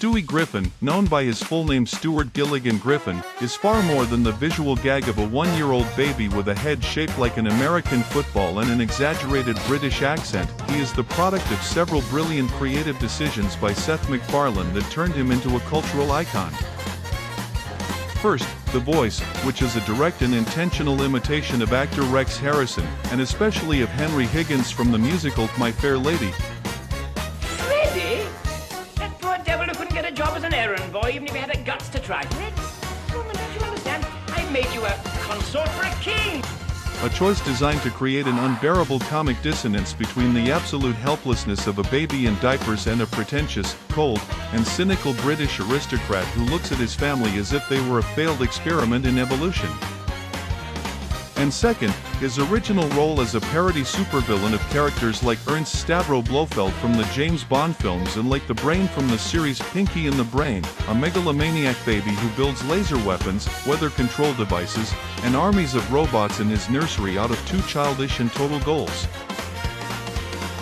Stewie Griffin, known by his full name Stuart Gilligan Griffin, is far more than the visual gag of a one-year-old baby with a head shaped like an American football and an exaggerated British accent. He is the product of several brilliant creative decisions by Seth MacFarlane that turned him into a cultural icon. First, the voice, which is a direct and intentional imitation of actor Rex Harrison, and especially of Henry Higgins from the musical My Fair Lady. Freddie? That poor devil who couldn't get a job as an errand boy even if he had the guts to try. Fred, woman, don't you understand? I've made you a consort for a king. A choice designed to create an unbearable comic dissonance between the absolute helplessness of a baby in diapers and a pretentious, cold, and cynical British aristocrat who looks at his family as if they were a failed experiment in evolution. And second, his original role as a parody supervillain of characters like Ernst Stavro Blofeld from the James Bond films and like the Brain from the series Pinky and the Brain, a megalomaniac baby who builds laser weapons, weather control devices, and armies of robots in his nursery out of two childish and total goals.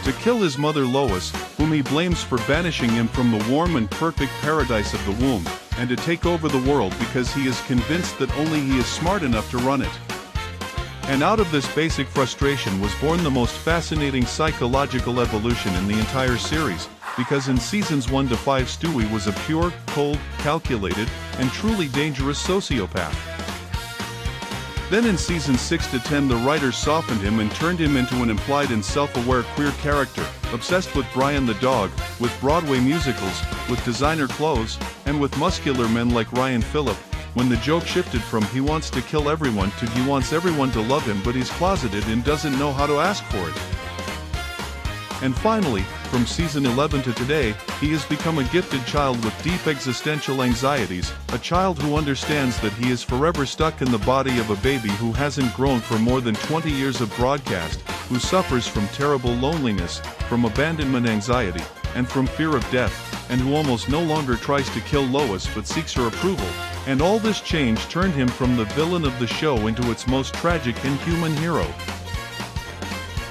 To kill his mother Lois, whom he blames for banishing him from the warm and perfect paradise of the womb, and to take over the world because he is convinced that only he is smart enough to run it. And out of this basic frustration was born the most fascinating psychological evolution in the entire series, because in seasons 1 to 5 Stewie was a pure, cold, calculated, and truly dangerous sociopath. Then in seasons 6 to 10 the writers softened him and turned him into an implied and self-aware queer character, obsessed with Brian the dog, with Broadway musicals, with designer clothes, and with muscular men like Ryan Phillip, when the joke shifted from he wants to kill everyone to he wants everyone to love him but he's closeted and doesn't know how to ask for it. And finally, from season 11 to today, he has become a gifted child with deep existential anxieties, a child who understands that he is forever stuck in the body of a baby who hasn't grown for more than 20 years of broadcast, who suffers from terrible loneliness, from abandonment anxiety, and from fear of death, and who almost no longer tries to kill Lois but seeks her approval. And all this change turned him from the villain of the show into its most tragic and human hero.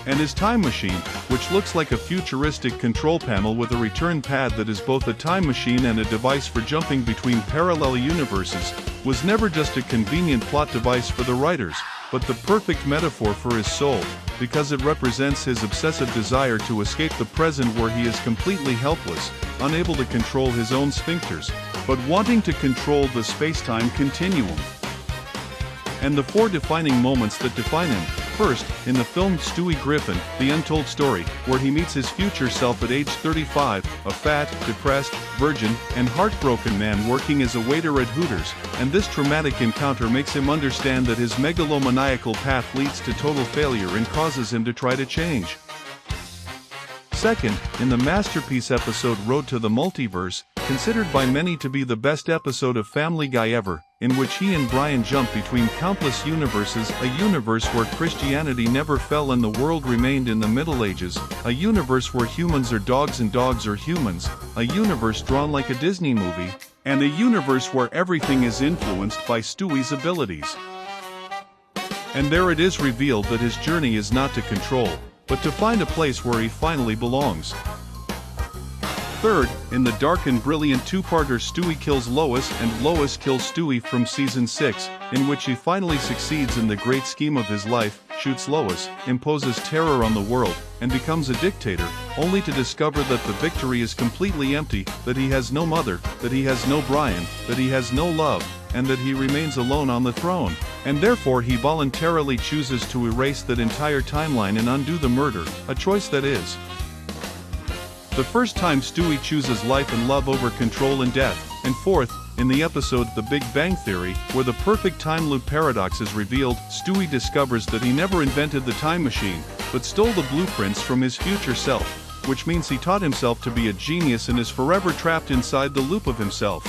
And his time machine, which looks like a futuristic control panel with a return pad that is both a time machine and a device for jumping between parallel universes, was never just a convenient plot device for the writers, but the perfect metaphor for his soul, because it represents his obsessive desire to escape the present where he is completely helpless, unable to control his own sphincters, but wanting to control the space-time continuum. And the four defining moments that define him. First, in the film Stewie Griffin, The Untold Story, where he meets his future self at age 35, a fat, depressed, virgin, and heartbroken man working as a waiter at Hooters, and this traumatic encounter makes him understand that his megalomaniacal path leads to total failure and causes him to try to change. Second, in the masterpiece episode Road to the Multiverse, considered by many to be the best episode of Family Guy ever, in which he and Brian jump between countless universes, a universe where Christianity never fell and the world remained in the Middle Ages, a universe where humans are dogs and dogs are humans, a universe drawn like a Disney movie, and a universe where everything is influenced by Stewie's abilities. And there it is revealed that his journey is not to control, but to find a place where he finally belongs. Third, in the dark and brilliant two-parter Stewie Kills Lois and Lois Kills Stewie from season 6, in which he finally succeeds in the great scheme of his life, shoots Lois, imposes terror on the world, and becomes a dictator, only to discover that the victory is completely empty, that he has no mother, that he has no Brian, that he has no love, and that he remains alone on the throne, and therefore he voluntarily chooses to erase that entire timeline and undo the murder, a choice that is the first time Stewie chooses life and love over control and death. And fourth, in the episode The Big Bang Theory, where the perfect time loop paradox is revealed, Stewie discovers that he never invented the time machine, but stole the blueprints from his future self, which means he taught himself to be a genius and is forever trapped inside the loop of himself.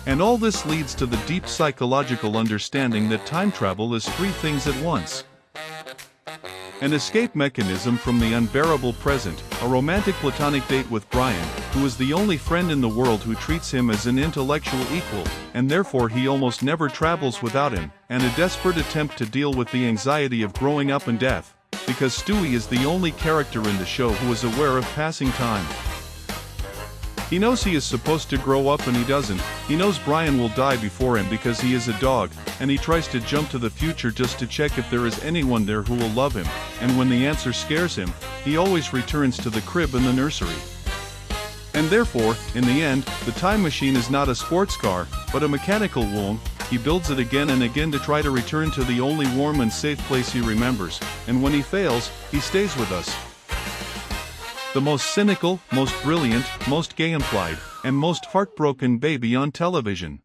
And all this leads to the deep psychological understanding that time travel is three things at once. An escape mechanism from the unbearable present, a romantic platonic date with Brian, who is the only friend in the world who treats him as an intellectual equal, and therefore he almost never travels without him, and a desperate attempt to deal with the anxiety of growing up and death, because Stewie is the only character in the show who is aware of passing time. He knows he is supposed to grow up and he doesn't. He knows Brian will die before him because he is a dog, and he tries to jump to the future just to check if there is anyone there who will love him, and when the answer scares him, he always returns to the crib in the nursery. And therefore, in the end, the time machine is not a sports car, but a mechanical one. He builds it again and again to try to return to the only warm and safe place he remembers, and when he fails, he stays with us. The most cynical, most brilliant, most gay implied, and most heartbroken baby on television.